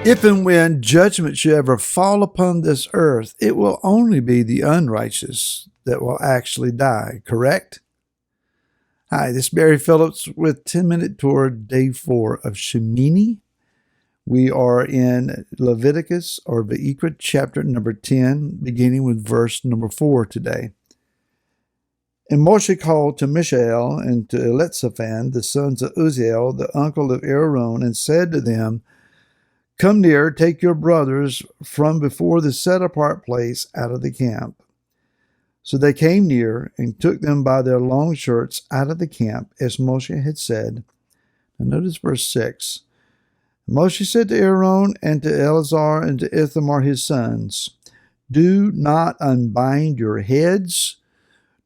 If and when judgment should ever fall upon this earth, it will only be the unrighteous that will actually die, correct? Hi, this is Barry Phillips with 10-Minute Torah, Day 4 of Shemini. We are in Leviticus, or Vayikra, chapter number 10, beginning with verse number 4 today. And Moshe called to Mishael and to Elitzaphan, the sons of Uzziel, the uncle of Aaron, and said to them, "Come near, take your brothers from before the set-apart place out of the camp." So they came near and took them by their long shirts out of the camp, as Moshe had said. Now notice verse 6. Moshe said to Aaron and to Eleazar and to Ithamar his sons, "Do not unbind your heads,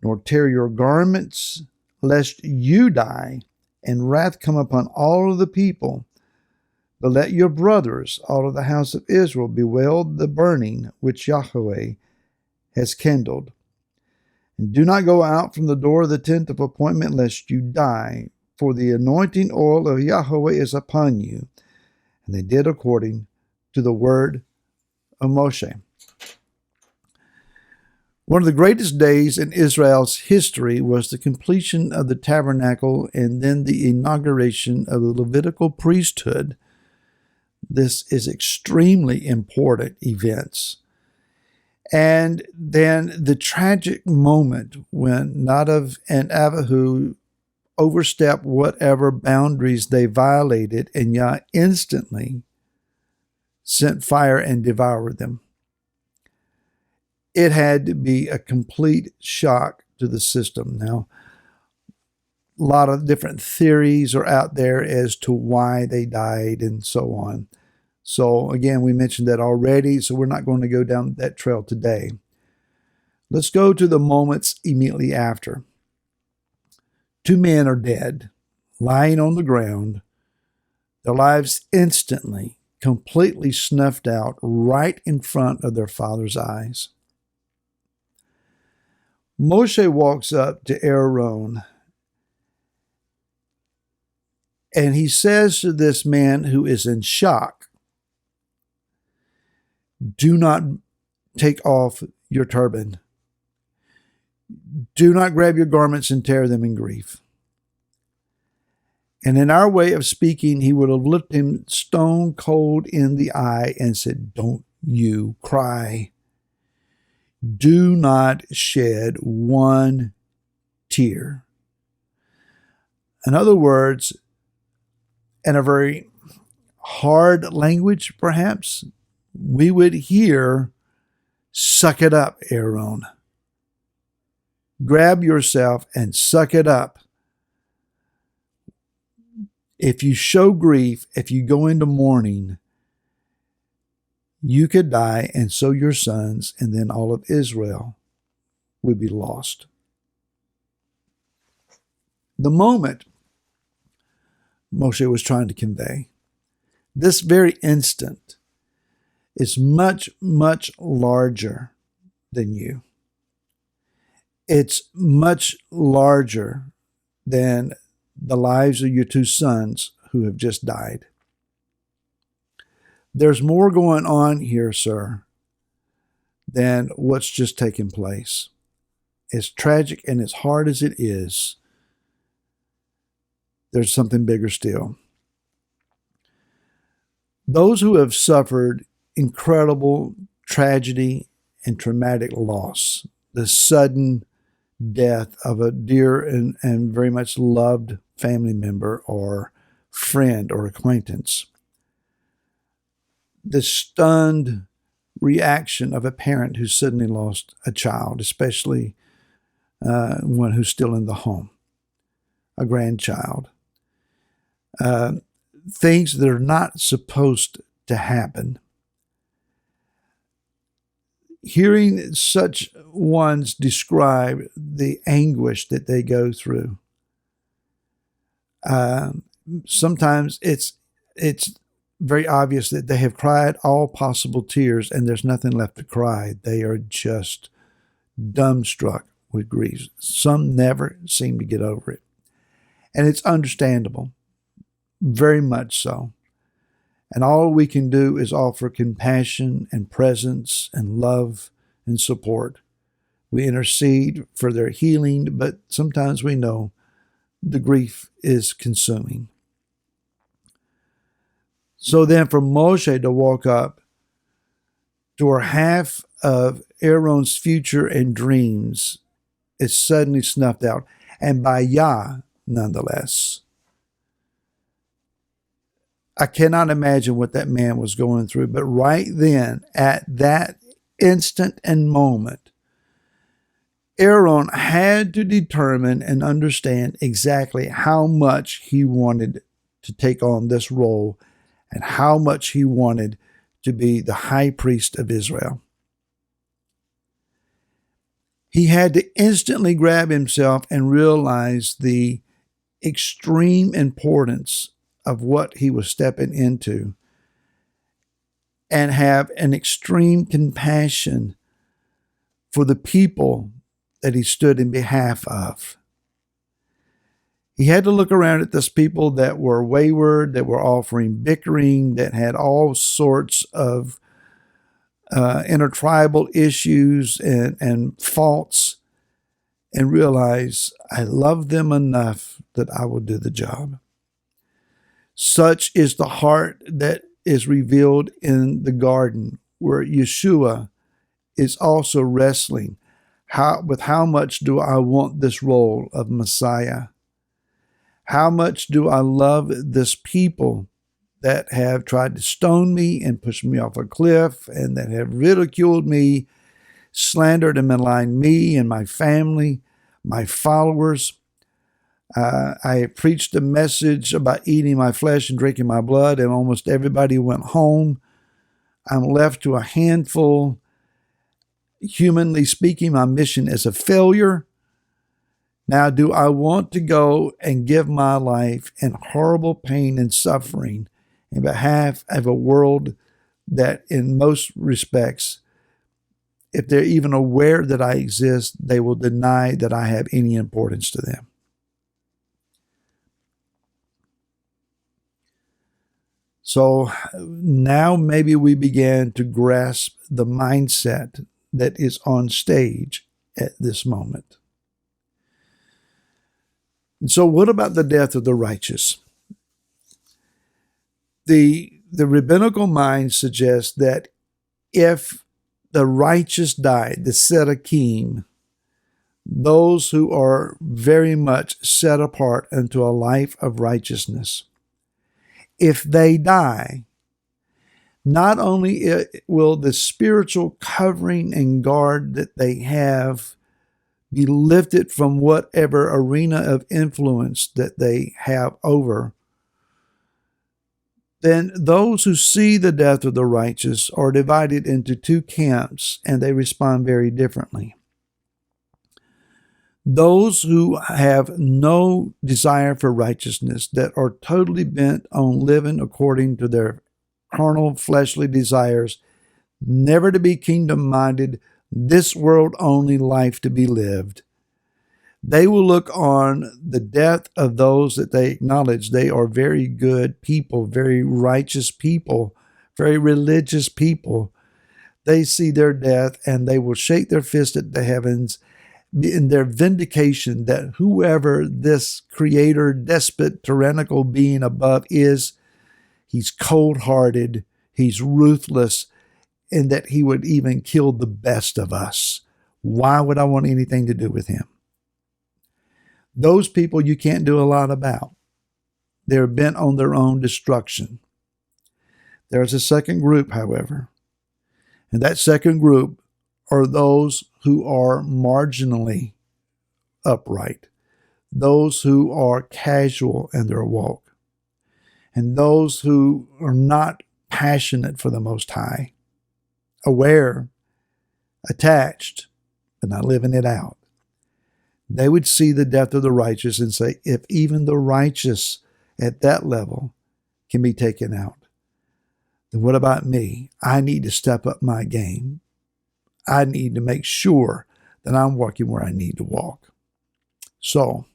nor tear your garments, lest you die, and wrath come upon all of the people. But let your brothers, all of the house of Israel, bewail the burning which Yahweh has kindled. And do not go out from the door of the tent of appointment, lest you die, for the anointing oil of Yahweh is upon you." And they did according to the word of Moshe. One of the greatest days in Israel's history was the completion of the tabernacle and then the inauguration of the Levitical priesthood. This is extremely important events. And then the tragic moment when Nadav and Abihu overstepped whatever boundaries they violated, and Yah instantly sent fire and devoured them. It had to be a complete shock to the system. Now, a lot of different theories are out there as to why they died and so on. So again, we mentioned that already, so we're not going to go down that trail today. Let's go to the moments immediately after. 2 men are dead, lying on the ground, their lives instantly, completely snuffed out right in front of their father's eyes. Moshe walks up to Aaron and he says to this man who is in shock, "Do not take off your turban. Do not grab your garments and tear them in grief." And in our way of speaking, he would have looked him stone cold in the eye and said, "Don't you cry. Do not shed one tear." In other words, in a very hard language, perhaps, we would hear, "Suck it up, Aaron. Grab yourself and suck it up. If you show grief, if you go into mourning, you could die, and so your sons, and then all of Israel would be lost." The moment Moshe was trying to convey, this very instant, is much, much larger than you. It's much larger than the lives of your 2 sons who have just died. There's more going on here, sir, than what's just taken place. As tragic and as hard as it is, there's something bigger still. Those who have suffered incredible tragedy and traumatic loss, the sudden death of a dear and very much loved family member or friend or acquaintance, the stunned reaction of a parent who suddenly lost a child, especially one who's still in the home, a grandchild, things that are not supposed to happen. Hearing such ones describe the anguish that they go through, sometimes it's very obvious that they have cried all possible tears and there's nothing left to cry. They are just dumbstruck with grief. Some never seem to get over it. And it's understandable, very much so. And all we can do is offer compassion and presence and love and support. We intercede for their healing, but sometimes we know the grief is consuming. So then for Moshe to walk up to where half of Aaron's future and dreams is suddenly snuffed out, and by Yah, nonetheless. I cannot imagine what that man was going through, but right then, at that instant and moment, Aaron had to determine and understand exactly how much he wanted to take on this role and how much he wanted to be the high priest of Israel. He had to instantly grab himself and realize the extreme importance of what he was stepping into and have an extreme compassion for the people that he stood in behalf of. He had to look around at those people that were wayward, that were offering bickering, that had all sorts of intertribal issues and faults, and realize I love them enough that I will do the job. Such is the heart that is revealed in the garden, where Yeshua is also wrestling with how much do I want this role of Messiah? How much do I love this people that have tried to stone me and push me off a cliff, and that have ridiculed me, slandered and maligned me and my family, my followers? I preached a message about eating my flesh and drinking my blood, and almost everybody went home. I'm left to a handful. Humanly speaking, my mission is a failure. Now, do I want to go and give my life in horrible pain and suffering in behalf of a world that in most respects, if they're even aware that I exist, they will deny that I have any importance to them? So now maybe we began to grasp the mindset that is on stage at this moment. And so what about the death of the righteous? The rabbinical mind suggests that if the righteous die, the tzedakим, those who are very much set apart unto a life of righteousness, if they die, not only will the spiritual covering and guard that they have be lifted from whatever arena of influence that they have over, then those who see the death of the righteous are divided into two camps, and they respond very differently. Those who have no desire for righteousness, that are totally bent on living according to their carnal, fleshly desires, never to be kingdom-minded, this world only life to be lived. They will look on the death of those that they acknowledge they are very good people, very righteous people, very religious people. They see their death and they will shake their fist at the heavens in their vindication that whoever this creator, despot, tyrannical being above is, he's cold-hearted, he's ruthless, and that he would even kill the best of us. Why would I want anything to do with him? Those people you can't do a lot about. They're bent on their own destruction. There's a second group, however, and that second group are those who are marginally upright, those who are casual in their walk, and those who are not passionate for the Most High, aware, attached, but not living it out. They would see the death of the righteous and say, if even the righteous at that level can be taken out, then what about me? I need to step up my game. I need to make sure that I'm walking where I need to walk. So,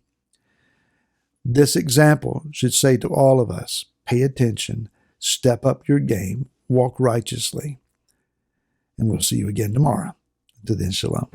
this example should say to all of us, pay attention, Step up your game, walk righteously, and we'll see you again tomorrow. Until then, shalom.